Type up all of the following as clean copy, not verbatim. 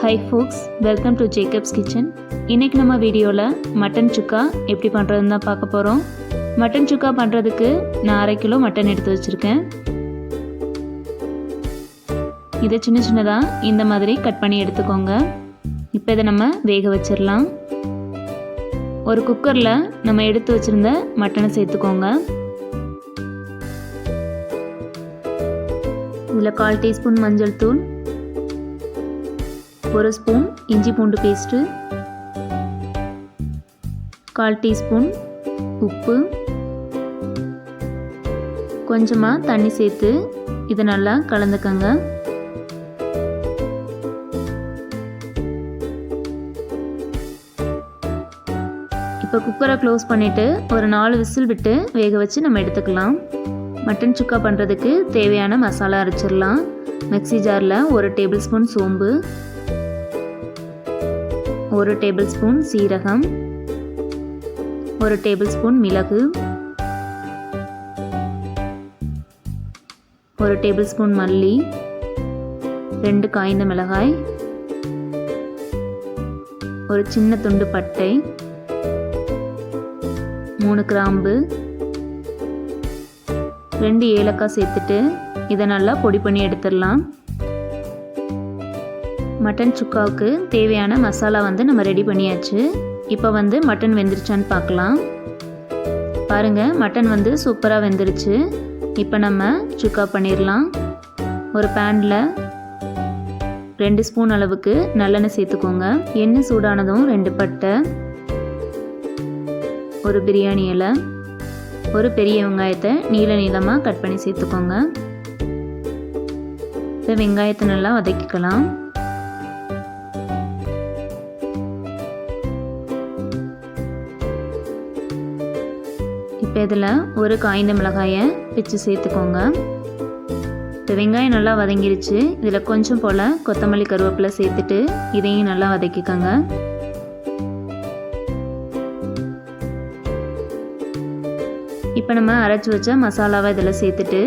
Hi folks, welcome to Jacob's Kitchen. இன்னைக்கு நம்ம வீடியோல மட்டன் சுக்கா எப்படி பண்றதுன்னு தான் பார்க்க போறோம். மட்டன் சுக்கா பண்றதுக்கு நான் 1/2 கிலோ மட்டன் எடுத்து வச்சிருக்கேன். இதை சின்ன சின்னதா இந்த மாதிரி கட் பண்ணி எடுத்துக்கோங்க. இப்போ இதை நம்ம வேக வச்சிரலாம். ஒரு குக்கர்ல நம்ம எடுத்து வச்சிருந்த மட்டனை சேர்த்துக்கோங்க. இதில் 1/4 டீஸ்பூன் மஞ்சள் தூள், 1 ஸ்பூன் இஞ்சி பூண்டு பேஸ்ட்டு, 1/4 டீஸ்பூன் உப்பு, கொஞ்சமாக தண்ணி சேர்த்து இதை நல்லா கலந்துக்கங்க. இப்போ குக்கரை க்ளோஸ் பண்ணிவிட்டு ஒரு 4 விசில் விட்டு வேக வச்சு நம்ம எடுத்துக்கலாம். மட்டன் சுக்கா பண்ணுறதுக்கு தேவையான மசாலா அரைச்சிடலாம். மிக்ஸி ஜாரில் 1 டேபிள் ஸ்பூன் சோம்பு, 1 டேபிள் ஸ்பூன் சீரகம், 1 டேபிள் ஸ்பூன் மிளகு, 1 டேபிள் ஸ்பூன் மல்லி, 2 காய்ந்த மிளகாய், ஒரு சின்ன துண்டு பட்டை, 3 கிராம்பு, 2 ஏலக்காய் சேர்த்துட்டு இதை நல்லா பொடி பண்ணி எடுத்துடலாம். மட்டன் சுக்காவுக்கு தேவையான மசாலா நம்ம ரெடி பண்ணியாச்சு. இப்போ மட்டன் வெந்துருச்சான்னு பார்க்கலாம். பாருங்கள், மட்டன் சூப்பராக வெந்துருச்சு. இப்போ நம்ம சுக்கா பண்ணிடலாம். ஒரு பேனில் 2 ஸ்பூன் அளவுக்கு நல்லெண்ணெய் சேர்த்துக்கோங்க. எண்ணெய் சூடானதும் 2 பட்டை, ஒரு பிரியாணி இலை, ஒரு பெரிய வெங்காயத்தை நீளமாக கட் பண்ணி சேர்த்துக்கோங்க. இப்போ வெங்காயத்தை நல்லா வதக்கிக்கலாம். இப்போ இதில் ஒரு காய்ந்த மிளகாயை பிச்சு சேர்த்துக்கோங்க. இப்போ வெங்காயம் நல்லா வதங்கிருச்சு. இதில் கொஞ்சம் போல் கொத்தமல்லி கருவேப்பிலை சேர்த்துட்டு இதையும் நல்லா வதக்கிக்கோங்க. இப்போ நம்ம அரைச்சி வச்ச மசாலாவை இதில் சேர்த்துட்டு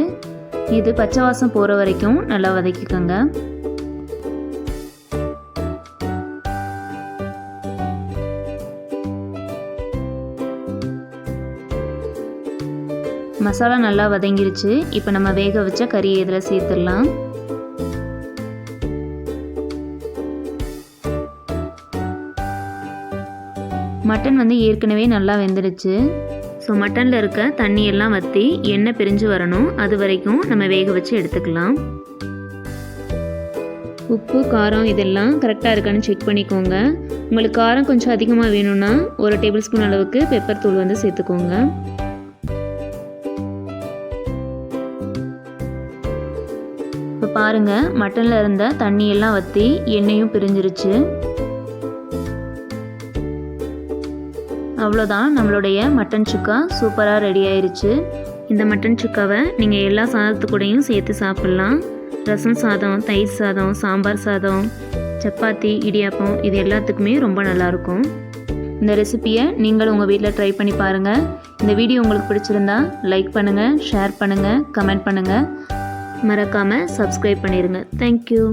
இது பச்சை வாசம் போகிற வரைக்கும் நல்லா வதக்கிக்கோங்க. மசாலா நல்லா வதங்கிருச்சு. இப்போ நம்ம வேக வச்ச கறியை இதில் சேர்த்துடலாம். மட்டன் ஏற்கனவே நல்லா வெந்துடுச்சு. ஸோ மட்டனில் இருக்க தண்ணியெல்லாம் வற்றி எண்ணெய் பிரிஞ்சு வரணும். அது வரைக்கும் நம்ம வேக வச்சு எடுத்துக்கலாம். உப்பு காரம் இதெல்லாம் கரெக்டாக இருக்கான்னு செக் பண்ணிக்கோங்க. உங்களுக்கு காரம் கொஞ்சம் அதிகமாக வேணும்னா 1 டேபிள் ஸ்பூன் அளவுக்கு பெப்பர் தூள் சேர்த்துக்கோங்க. இப்போ பாருங்கள், மட்டனில் இருந்த தண்ணியெல்லாம் வற்றி எண்ணெயும் பிரிஞ்சிருச்சு. அவ்வளோதான், நம்மளுடைய மட்டன் சுக்கா சூப்பராக ரெடி ஆயிடுச்சு. இந்த மட்டன் சுக்காவை நீங்கள் எல்லா சாதத்துக்கூடையும் சேர்த்து சாப்பிட்லாம். ரசம் சாதம், தயிர் சாதம், சாம்பார் சாதம், சப்பாத்தி, இடியாப்பம் இது எல்லாத்துக்குமே ரொம்ப நல்லாயிருக்கும். இந்த ரெசிப்பியை நீங்கள் உங்கள் வீட்டில் ட்ரை பண்ணி பாருங்கள். இந்த வீடியோ உங்களுக்கு பிடிச்சிருந்தா லைக் பண்ணுங்கள், ஷேர் பண்ணுங்கள், கமெண்ட் பண்ணுங்கள். மறக்காமல் சப்ஸ்கிரைப் பண்ணிடுங்க. தேங்க்யூ.